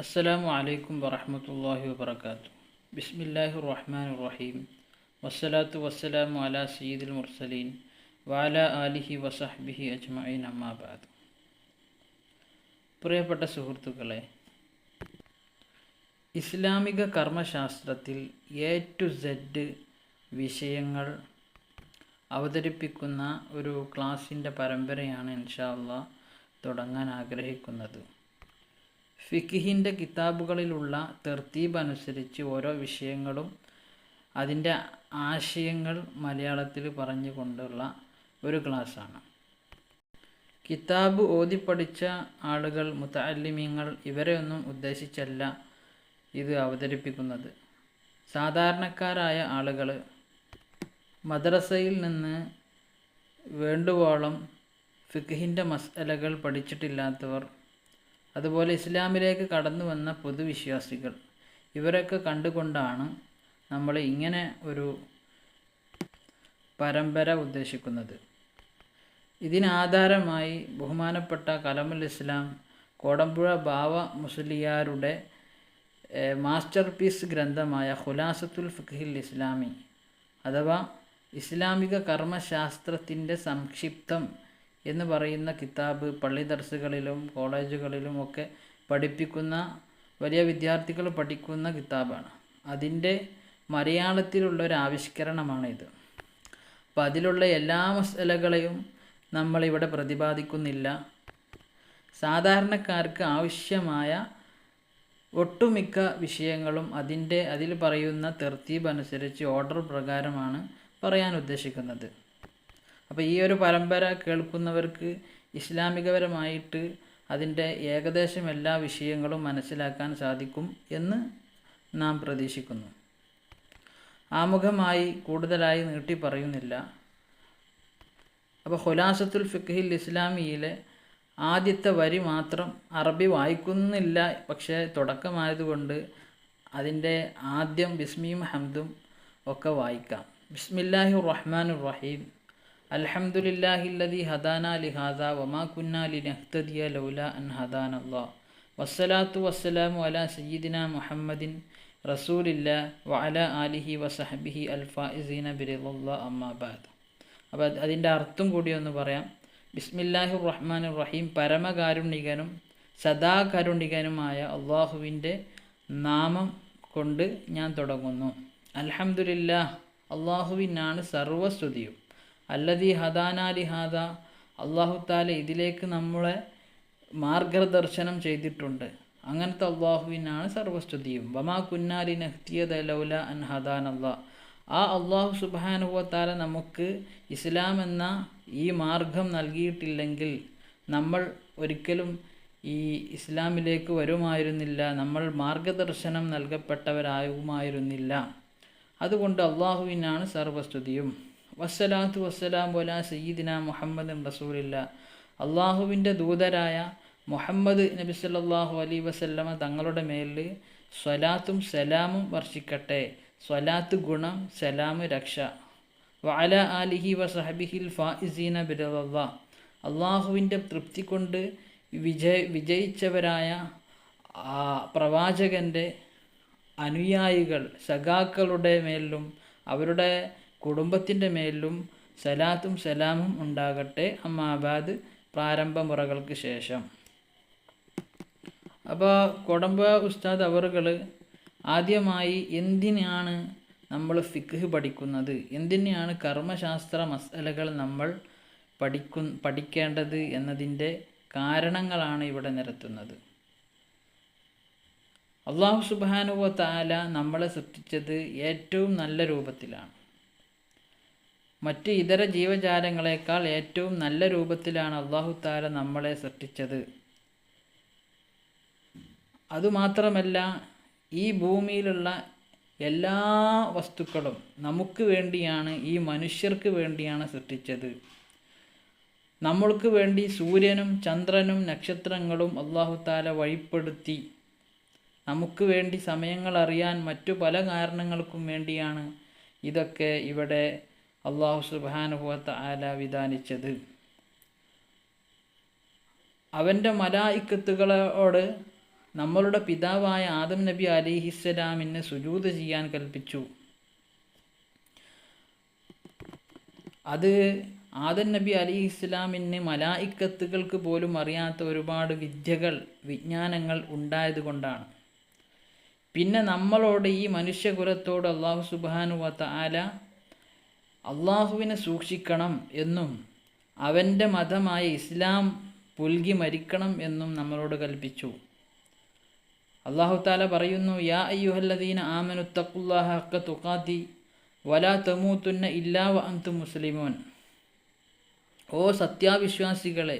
അസ്സലാമു അലൈക്കും വറഹ്മത്തുള്ളാഹി വബറകാതുഹു. ബിസ്മില്ലാഹിർ റഹ്മാനിർ റഹീം. വസ്സലാത്തു വസ്സലാമു അലാ സയ്യിദിൽ മുർസലീൻ വഅലാ ആലിഹി വസഹ്ബിഹി അജ്മഈൻ, അമ്മാ ബഅദ്. പ്രിയപ്പെട്ട സുഹൃത്തുക്കളെ, ഇസ്ലാമിക കർമ്മശാസ്ത്രത്തിൽ എ ടു സെഡ് വിഷയങ്ങൾ അവതരിപ്പിക്കുന്ന ഒരു ക്ലാസിൻ്റെ പരമ്പരയാണ് ഇൻഷാ അല്ലാഹ് തുടങ്ങാൻ ആഗ്രഹിക്കുന്നത്. ഫിഖിൻ്റെ കിതാബുകളിലുള്ള തർത്തീബ് അനുസരിച്ച് ഓരോ വിഷയങ്ങളും അതിൻ്റെ ആശയങ്ങൾ മലയാളത്തിൽ പറഞ്ഞുകൊണ്ടുള്ള ഒരു ക്ലാസ്സാണ്. കിതാബ് ഓതിപ്പഠിച്ച ആളുകൾ, മുതഅല്ലിമീങ്ങൾ, ഇവരെയൊന്നും ഉദ്ദേശിച്ചല്ല ഇത് അവതരിപ്പിക്കുന്നത്. സാധാരണക്കാരായ ആളുകൾ, മദ്രസയിൽ നിന്ന് വേണ്ടുവോളം ഫിഖിൻ്റെ മസ്അലകൾ പഠിച്ചിട്ടില്ലാത്തവർ, അതുപോലെ ഇസ്ലാമിലേക്ക് കടന്നു വന്ന പൊതുവിശ്വാസികൾ, ഇവരൊക്കെ കണ്ടുകൊണ്ടാണ് നമ്മൾ ഇങ്ങനെ ഒരു പരമ്പര ഉദ്ദേശിക്കുന്നത്. ഇതിനാധാരമായി ബഹുമാനപ്പെട്ട കലമുൽ ഇസ്ലാം കോടമ്പുഴ ബാവ മുസ്ലിയാരുടെ മാസ്റ്റർ പീസ് ഗ്രന്ഥമായ ഖുലാസത്തുൽ ഫിഖ്ഹിൽ ഇസ്ലാമി, അഥവാ ഇസ്ലാമിക കർമ്മശാസ്ത്രത്തിൻ്റെ സംക്ഷിപ്തം എന്ന് പറയുന്ന കിതാബ് പള്ളി ദർസുകളിലും കോളേജുകളിലും ഒക്കെ പഠിപ്പിക്കുന്ന, വലിയ വിദ്യാർത്ഥികൾ പഠിക്കുന്ന കിതാബാണ്. അതിൻ്റെ മലയാളത്തിലുള്ള ഒരു ആവിഷ്കരണമാണിത്. അപ്പോൾ അതിലുള്ള എല്ലാ മസലകളെയും നമ്മളിവിടെ പ്രതിപാദിക്കുന്നില്ല. സാധാരണക്കാർക്ക് ആവശ്യമായ ഒട്ടുമിക്ക വിഷയങ്ങളും അതിൽ പറയുന്ന തർത്തീബ് അനുസരിച്ച് ഓർഡർ പ്രകാരമാണ് പറയാൻ ഉദ്ദേശിക്കുന്നത്. അപ്പോൾ ഈ ഒരു പരമ്പര കേൾക്കുന്നവർക്ക് ഇസ്ലാമികപരമായിട്ട് അതിൻ്റെ ഏകദേശം എല്ലാ വിഷയങ്ങളും മനസ്സിലാക്കാൻ സാധിക്കും എന്ന് നാം പ്രതീക്ഷിക്കുന്നു. ആമുഖമായി കൂടുതലായി നീട്ടി പറയുന്നില്ല. അപ്പോൾ ഖുലാസത്തുൽ ഫിഖ്ഹിൽ ഇസ്ലാമിയിലെ ആദ്യത്തെ വരി മാത്രം അറബി വായിക്കുന്നില്ല, പക്ഷേ തുടക്കമായതുകൊണ്ട് അതിൻ്റെ ആദ്യം ബിസ്മിയും ഹംദും ഒക്കെ വായിക്കാം. ബിസ്മില്ലാഹിർ റഹ്മാനിർ റഹീം. അൽഹംദുലില്ലാഹില്ലദീ ഹദാനാ ലിഹാദാ വമാ കുന്നാ ലിനഹ്തദിയ ലൗലാ അൻ ഹദാനല്ലാഹ് വസ്സലാത്തു വസ്സലാമു അലാ സയ്യിദിനാ മുഹമ്മദിൻ റസൂലില്ലാഹ് വഅലാ ആലിഹി വസഹ്ബിഹി അൽഫായിസീന ബിറിളല്ലാഹ്, അമ്മാ ബഅദ്. അപ്പോൾ അതിൻ്റെ അർത്ഥം കൂടി ഒന്ന് പറയാം. ബിസ്മില്ലാഹിർ റഹ്മാനിർ റഹീം. പരമകാരുണികനും സദാകാരുണികനുമായ അള്ളാഹുവിൻ്റെ നാമം കൊണ്ട് ഞാൻ തുടങ്ങുന്നു. അൽഹംദുലില്ലാഹ്, അള്ളാഹുവിനാണ് സർവസ്തുതിയും. അല്ലദീ ഹദാനാ ലിഹാദാ, അള്ളാഹു താല ഇതിലേക്ക് നമ്മളെ മാർഗദർശനം ചെയ്തിട്ടുണ്ട്. അങ്ങനത്തെ അള്ളാഹുവിനാണ് സർവസ്തുതിയും. വമാ കുന്നാ ലിനഹ്തിയദ ലൗലാ അൻ ഹദാനല്ലാഹ്, ആ അള്ളാഹു സുബ്ഹാനഹു വ തആല നമുക്ക് ഇസ്ലാം എന്ന ഈ മാർഗം നൽകിയിട്ടില്ലെങ്കിൽ നമ്മൾ ഒരിക്കലും ഈ ഇസ്ലാമിലേക്ക് വരുമായിരുന്നില്ല, നമ്മൾ മാർഗദർശനം നൽകപ്പെട്ടവരാകുമായിരുന്നില്ല. അതുകൊണ്ട് അള്ളാഹുവിനാണ് സർവസ്തുതിയും. വസ്സലാത്തു വസ്സലാമു അലാ സയ്യിദിനാ മുഹമ്മദിൻ റസൂലില്ലാഹ്, അള്ളാഹുവിൻ്റെ ദൂതരായ മുഹമ്മദ് നബി സല്ലല്ലാഹു അലൈഹി വസല്ലമ തങ്ങളുടെ മേൽ സ്വലാത്തും സലാമും വർഷിക്കട്ടെ. സ്വലാത്ത് ഗുണം, സലാം രക്ഷ. വഅലാ ആലിഹി വസഹ്ബിഹിൽ ഫായിസീന ബിറിളല്ലാഹ്, അള്ളാഹുവിൻ്റെ തൃപ്തി കൊണ്ട് വിജയിച്ചവരായ പ്രവാചകൻ്റെ അനുയായികൾ, സഖാക്കളുടെ മേലും അവരുടെ കുടുംബത്തിൻ്റെ മേലും സലാത്തും സലാമും ഉണ്ടാകട്ടെ. അമ്മാബാദ്, പ്രാരംഭമുറകൾക്ക് ശേഷം. അപ്പോൾ കോടമ്പുഴ ഉസ്താദ് അവറുകൾ ആദ്യമായി എന്തിനാണ് നമ്മൾ ഫിഖ് പഠിക്കുന്നത്, എന്തിനാണ് കർമ്മശാസ്ത്ര മസലകൾ നമ്മൾ പഠിക്കേണ്ടത് എന്നതിൻ്റെ കാരണങ്ങളാണ് ഇവിടെ നിരത്തുന്നത്. അള്ളാഹു സുബ്ഹാനഹു വ തആല നമ്മളെ സൃഷ്ടിച്ചത് ഏറ്റവും നല്ല രൂപത്തിലാണ്. മറ്റ് ഇതര ജീവജാലങ്ങളെക്കാൾ ഏറ്റവും നല്ല രൂപത്തിലാണ് അള്ളാഹു തആല നമ്മളെ സൃഷ്ടിച്ചത്. അതുമാത്രമല്ല, ഈ ഭൂമിയിലുള്ള എല്ലാ വസ്തുക്കളും നമുക്ക് വേണ്ടിയാണ്, ഈ മനുഷ്യർക്ക് വേണ്ടിയാണ് സൃഷ്ടിച്ചത്. നമ്മൾക്ക് വേണ്ടി സൂര്യനും ചന്ദ്രനും നക്ഷത്രങ്ങളും അള്ളാഹു തആല വഴിപ്പെടുത്തി. നമുക്ക് വേണ്ടി സമയങ്ങൾ അറിയാൻ മറ്റു പല കാരണങ്ങൾക്കും വേണ്ടിയാണ് ഇതൊക്കെ ഇവിടെ അള്ളാഹു സുബ്ഹാനഹു വ തആല വിധാനിച്ചത്. അവൻ്റെ മലായിക്കത്തുകളോട് നമ്മളുടെ പിതാവായ ആദം നബി അലൈഹിസ്സലാമിന് സുജൂദ് ചെയ്യാൻ കൽപ്പിച്ചു. അത് ആദം നബി അലൈഹിസ്സലാമിന് മലായിക്കത്തുകൾക്ക് പോലും അറിയാത്ത ഒരുപാട് വിജ്ഞാനങ്ങൾ ഉണ്ടായതുകൊണ്ടാണ്. പിന്നെ നമ്മളോട്, ഈ മനുഷ്യകുലത്തോട് അള്ളാഹു സുബ്ഹാനഹു വ തആല അള്ളാഹുവിനെ സൂക്ഷിക്കണം എന്നും അവൻ്റെ മതമായ ഇസ്ലാം പുൽകി മരിക്കണം എന്നും നമ്മളോട് കൽപ്പിച്ചു. അള്ളാഹു തആല പറയുന്നു, യാ അയ്യുഹല്ലദീന ആമനു തഖുല്ലാഹ ഹഖ തുഖാതി വലാ തമൂതുന്ന ഇല്ലാ വ അൻതും മുസ്ലിമൂൻ. ഓ സത്യാവിശ്വാസികളെ,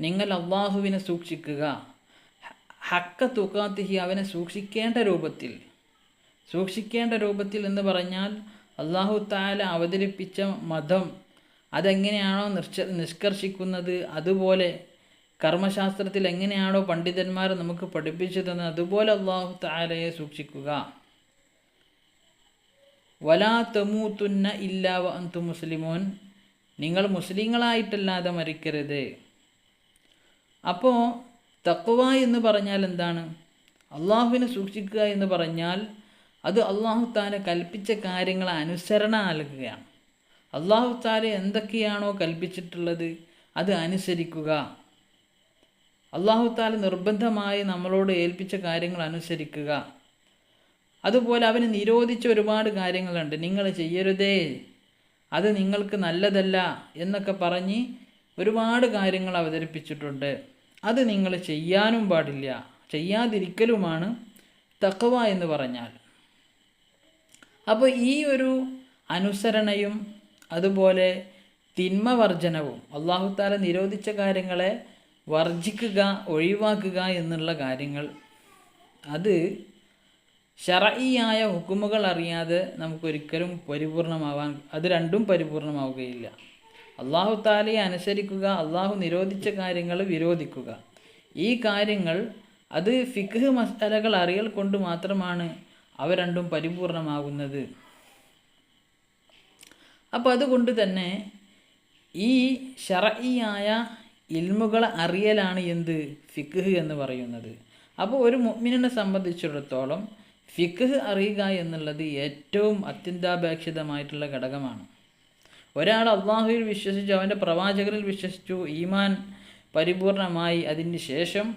നിങ്ങൾ അള്ളാഹുവിനെ സൂക്ഷിക്കുക. ഹഖ തുഖാതിഹി, അവനെ സൂക്ഷിക്കേണ്ട രൂപത്തിൽ എന്ന് പറഞ്ഞാൽ അള്ളാഹു തആല അവതരിപ്പിച്ച മതം അതെങ്ങനെയാണോ നിഷ്കർഷിക്കുന്നത്, അതുപോലെ കർമ്മശാസ്ത്രത്തിൽ എങ്ങനെയാണോ പണ്ഡിതന്മാർ നമുക്ക് പഠിപ്പിച്ചു തന്നത്, അതുപോലെ അള്ളാഹു തആലയെ സൂക്ഷിക്കുക. വലാ തമൂതുന്ന ഇല്ലാ വ അൻതും മുസ്ലിമൂൻ, നിങ്ങൾ മുസ്ലിങ്ങളായിട്ടല്ലാതെ മരിക്കരുത്. അപ്പോൾ തഖ്വ എന്ന് പറഞ്ഞാൽ എന്താണ്? അള്ളാഹുവിനെ സൂക്ഷിക്കുക എന്ന് പറഞ്ഞാൽ അത് അള്ളാഹു തആല കൽപ്പിച്ച കാര്യങ്ങൾ അനുസരണ നൽകുകയാണ്. അള്ളാഹു തആല എന്തൊക്കെയാണോ കൽപ്പിച്ചിട്ടുള്ളത് അത് അനുസരിക്കുക. അള്ളാഹു തആല നിർബന്ധമായി നമ്മളോട് ഏൽപ്പിച്ച കാര്യങ്ങൾ അനുസരിക്കുക. അതുപോലെ അവന് നിരോധിച്ച ഒരുപാട് കാര്യങ്ങളുണ്ട്. നിങ്ങൾ ചെയ്യരുതേ, അത് നിങ്ങൾക്ക് നല്ലതല്ല എന്നൊക്കെ പറഞ്ഞ് ഒരുപാട് കാര്യങ്ങൾ അവതരിപ്പിച്ചിട്ടുണ്ട്. അത് നിങ്ങൾ ചെയ്യാനും പാടില്ല, ചെയ്യാതിരിക്കലുമാണ് തഖ്വ എന്ന് പറഞ്ഞാൽ. അപ്പോൾ ഈ ഒരു അനുസരണയും അതുപോലെ തിന്മ വർജനവും, അള്ളാഹു തആല നിരോധിച്ച കാര്യങ്ങളെ വർജിക്കുക, ഒഴിവാക്കുക എന്നുള്ള കാര്യങ്ങൾ, അത് ശർഈയായ ഹുക്കുമുകൾ അറിയാതെ നമുക്കൊരിക്കലും അത് രണ്ടും പരിപൂർണമാവുകയില്ല. അള്ളാഹു തആലയെ അനുസരിക്കുക, അള്ളാഹു നിരോധിച്ച കാര്യങ്ങൾ വിരോധിക്കുക. ഈ കാര്യങ്ങൾ അത് ഫിഖ് മസ്അലകൾ അറിയൽ കൊണ്ട് മാത്രമാണ് അവ രണ്ടും പരിപൂർണമാകുന്നത്. അപ്പോൾ അതുകൊണ്ട് തന്നെ ഈ ശർഈയായ ഇൽമുകളെ അറിയലാണ് എന്ത്? ഫിഖ് എന്ന് പറയുന്നത്. അപ്പോൾ ഒരു മുഅ്മിനിനെ സംബന്ധിച്ചിടത്തോളം ഫിഖ് അറിയുക എന്നുള്ളത് ഏറ്റവും അത്യന്താപേക്ഷിതമായിട്ടുള്ള ഘടകമാണ്. ഒരാൾ അള്ളാഹുവിൽ വിശ്വസിച്ചു, അവൻ്റെ പ്രവാചകരിൽ വിശ്വസിച്ചു, ഈമാൻ പരിപൂർണമായി, അതിന് ശേഷം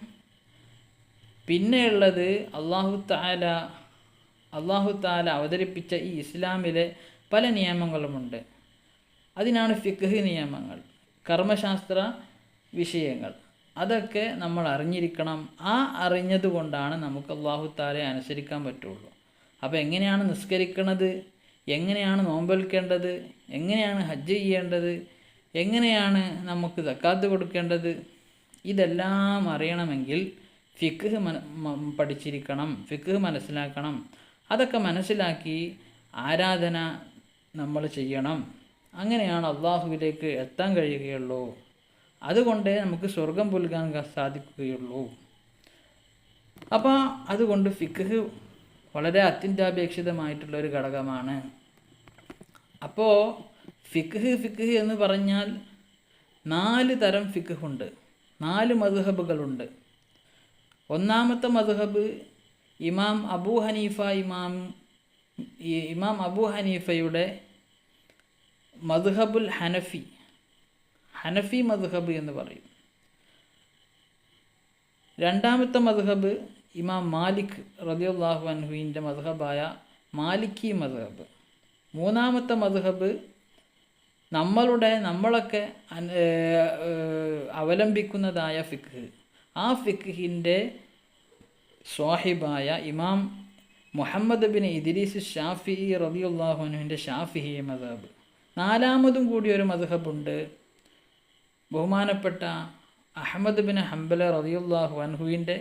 പിന്നെയുള്ളത് അള്ളാഹു തആല അവതരിപ്പിച്ച ഈ ഇസ്ലാമിലെ പല നിയമങ്ങളുമുണ്ട്. അതിനാണ് ഫിഖ് നിയമങ്ങൾ, കർമ്മശാസ്ത്ര വിഷയങ്ങൾ. അതൊക്കെ നമ്മൾ അറിഞ്ഞിരിക്കണം. ആ അറിഞ്ഞതുകൊണ്ടാണ് നമുക്ക് അള്ളാഹു തആലയെ അനുസരിക്കാൻ പറ്റുള്ളൂ. അപ്പോൾ എങ്ങനെയാണ് നിസ്കരിക്കുന്നത്, എങ്ങനെയാണ് നോമ്പെടുക്കേണ്ടത്, എങ്ങനെയാണ് ഹജ്ജ് ചെയ്യേണ്ടത്, എങ്ങനെയാണ് നമുക്ക് സക്കാത്ത് കൊടുക്കേണ്ടത്, ഇതെല്ലാം അറിയണമെങ്കിൽ ഫിഖ് പഠിച്ചിരിക്കണം, ഫിഖ് മനസ്സിലാക്കണം. അതൊക്കെ മനസ്സിലാക്കി ആരാധന നമ്മൾ ചെയ്യണം. അങ്ങനെയാണ് അള്ളാഹുവിലേക്ക് എത്താൻ കഴിയുകയുള്ളൂ. അതുകൊണ്ടേ നമുക്ക് സ്വർഗം പുൽകാൻ സാധിക്കുകയുള്ളൂ. അപ്പോൾ അതുകൊണ്ട് ഫിഖ് വളരെ അത്യന്താപേക്ഷിതമായിട്ടുള്ളൊരു ഘടകമാണ്. അപ്പോൾ ഫിഖ് എന്ന് പറഞ്ഞാൽ 4 തരം ഫിഖ് ഉണ്ട്, 4 മദ്ഹബുകളുണ്ട്. ഒന്നാമത്തെ മദ്ഹബ് ഇമാം അബൂ ഹനീഫയുടെ മദ്ഹബുൽ ഹനഫി മദ്ഹബ് എന്ന് പറയും. രണ്ടാമത്തെ മദ്ഹബ് ഇമാം മാലിക് റളിയല്ലാഹു അൻഹുവിൻ്റെ മദ്ഹബായ മാലിക്കി മദ്ഹബ്. മൂന്നാമത്തെ മദ്ഹബ് നമ്മളൊക്കെ അവലംബിക്കുന്നതായ ഫിഖ്, ആ ഫിഖിൻ്റെ സ്വാഹിബായ ഇമാം മുഹമ്മദ് ബിൻ ഇദ്രീസ് ഷാഫിഈ റളിയല്ലാഹു അൻഹുവിൻ്റെ ഷാഫിഈ മദ്ഹബ്. നാലാമതും കൂടി ഒരു മദ്ഹബുണ്ട്, ബഹുമാനപ്പെട്ട അഹ്മദ് ബിൻ ഹംബൽ റളിയല്ലാഹു അൻഹുവിൻ്റെ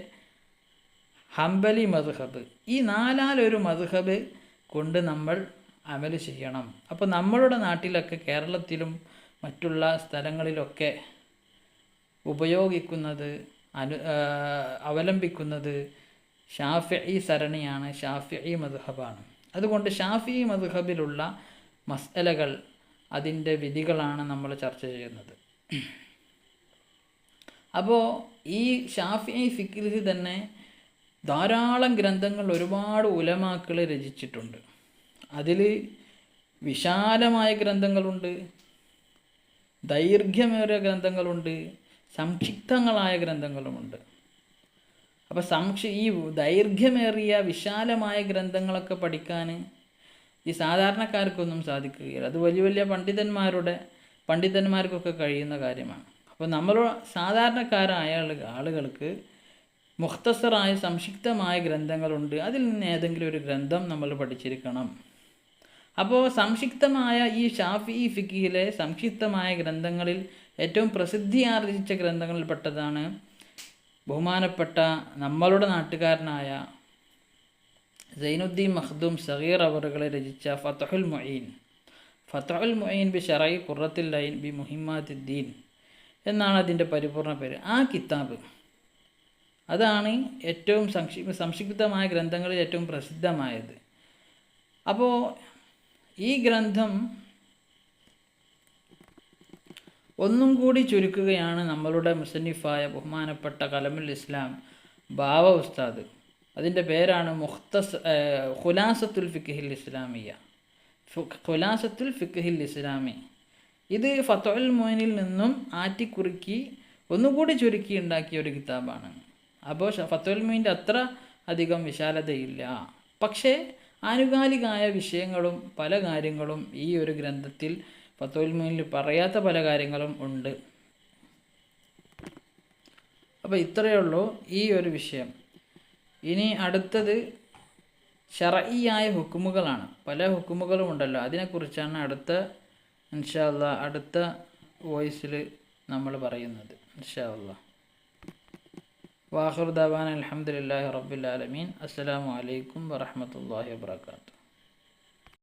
ഹംബലി മദ്ഹബ്. ഈ 4 മദ്ഹബ് കൊണ്ട് നമ്മൾ അമൽ ചെയ്യണം. അപ്പോൾ നമ്മളുടെ നാട്ടിലൊക്കെ, കേരളത്തിലും മറ്റുള്ള സ്ഥലങ്ങളിലൊക്കെ ഉപയോഗിക്കുന്നത്, അവലംബിക്കുന്നത് ഷാഫിഈ സരണിയാണ്, ഷാഫിഈ മദ്ഹബാണ്. അതുകൊണ്ട് ഷാഫിഈ മദ്ഹബിലുള്ള മസ്അലകൾ, അതിൻ്റെ വിധികളാണ് നമ്മൾ ചർച്ച ചെയ്യുന്നത്. അപ്പോൾ ഈ ഷാഫിഈ ഫിഖ്ഹ് തന്നെ ധാരാളം ഗ്രന്ഥങ്ങൾ ഒരുപാട് ഉലമാക്കൾ രചിച്ചിട്ടുണ്ട്. അതിൽ വിശാലമായ ഗ്രന്ഥങ്ങളുണ്ട്, ദൈർഘ്യമേറിയ ഗ്രന്ഥങ്ങളുണ്ട്, സംക്ഷിപ്തങ്ങളായ ഗ്രന്ഥങ്ങളുമുണ്ട്. അപ്പോൾ ഈ ദൈർഘ്യമേറിയ വിശാലമായ ഗ്രന്ഥങ്ങളൊക്കെ പഠിക്കാൻ ഈ സാധാരണക്കാർക്കൊന്നും സാധിക്കുകയില്ല. അത് വലിയ വലിയ പണ്ഡിതന്മാർക്കൊക്കെ കഴിയുന്ന കാര്യമാണ്. അപ്പോൾ നമ്മൾ സാധാരണക്കാരായ ആളുകൾക്ക് മുഖ്തസറായ സംക്ഷിപ്തമായ ഗ്രന്ഥങ്ങളുണ്ട്. അതിൽ നിന്ന് ഏതെങ്കിലും ഒരു ഗ്രന്ഥം നമ്മൾ പഠിച്ചിരിക്കണം. അപ്പോൾ സംക്ഷിപ്തമായ ഈ ഷാഫിഈ ഫിഖിലെ സംക്ഷിപ്തമായ ഗ്രന്ഥങ്ങളിൽ ഏറ്റവും പ്രസിദ്ധി ആർജിച്ച ഗ്രന്ഥങ്ങളിൽപ്പെട്ടതാണ് ബഹുമാനപ്പെട്ട നമ്മളുടെ നാട്ടുകാരനായ സൈനുദ്ദീൻ മഖ്ദൂം സഗീർ അവറുകളെ രചിച്ച ഫത്ഹുൽ മുഈൻ ബി ശറഈ ഖുറത്തുൽ ലൈൻ ബി മുഹിമ്മാത്തിദ്ദീൻ എന്നാണ് അതിൻ്റെ പരിപൂർണ്ണ പേര്. ആ കിതാബ് അതാണ് ഏറ്റവും സംക്ഷിപ്തമായ ഗ്രന്ഥങ്ങളിൽ ഏറ്റവും പ്രസിദ്ധമായത്. അപ്പോൾ ഈ ഗ്രന്ഥം ഒന്നും കൂടി ചുരുക്കുകയാണ് നമ്മളുടെ മുസന്നിഫായ ബഹുമാനപ്പെട്ട കലമുൽ ഇസ്ലാം ബാവ ഉസ്താദ്. അതിൻ്റെ പേരാണ് ഖുലാസത്തുൽ ഫിഖ്ഹിൽ ഇസ്ലാമി. ഇത് ഫത്ഹുൽ മുഈനിൽ നിന്നും ആറ്റിക്കുറുക്കി ഒന്നുകൂടി ചുരുക്കി ഉണ്ടാക്കിയ ഒരു കിതാബാണ്. അപ്പോൾ ഫത്ഹുൽ മുഈൻ്റെ അത്ര അധികം വിശാലതയില്ല, പക്ഷേ ആനുകാലികമായ വിഷയങ്ങളും പല കാര്യങ്ങളും ഈ ഒരു ഗ്രന്ഥത്തിൽ ഫത്ഹുൽ മുഈനിൽ പറയാത്ത പല കാര്യങ്ങളും ഉണ്ട്. അപ്പോൾ ഇത്രയേ ഉള്ളൂ ഈ ഒരു വിഷയം. ഇനി അടുത്തത് ശർഈയായ ഹുക്കുമുകളാണ്. പല ഹുക്കുമുകളും ഉണ്ടല്ലോ, അതിനെക്കുറിച്ചാണ് ഇൻഷാ അല്ലാഹ് അടുത്ത വോയിസിൽ നമ്മൾ പറയുന്നത് ഇൻഷാ അല്ലാഹ്. വാഖിറു ദഅവാന അൽഹംദുലില്ലാഹി റബ്ബിൽ ആലമീൻ. അസ്സലാമു അലൈക്കും വറഹ്മത്തുള്ളാഹി വബറകാതുഹു.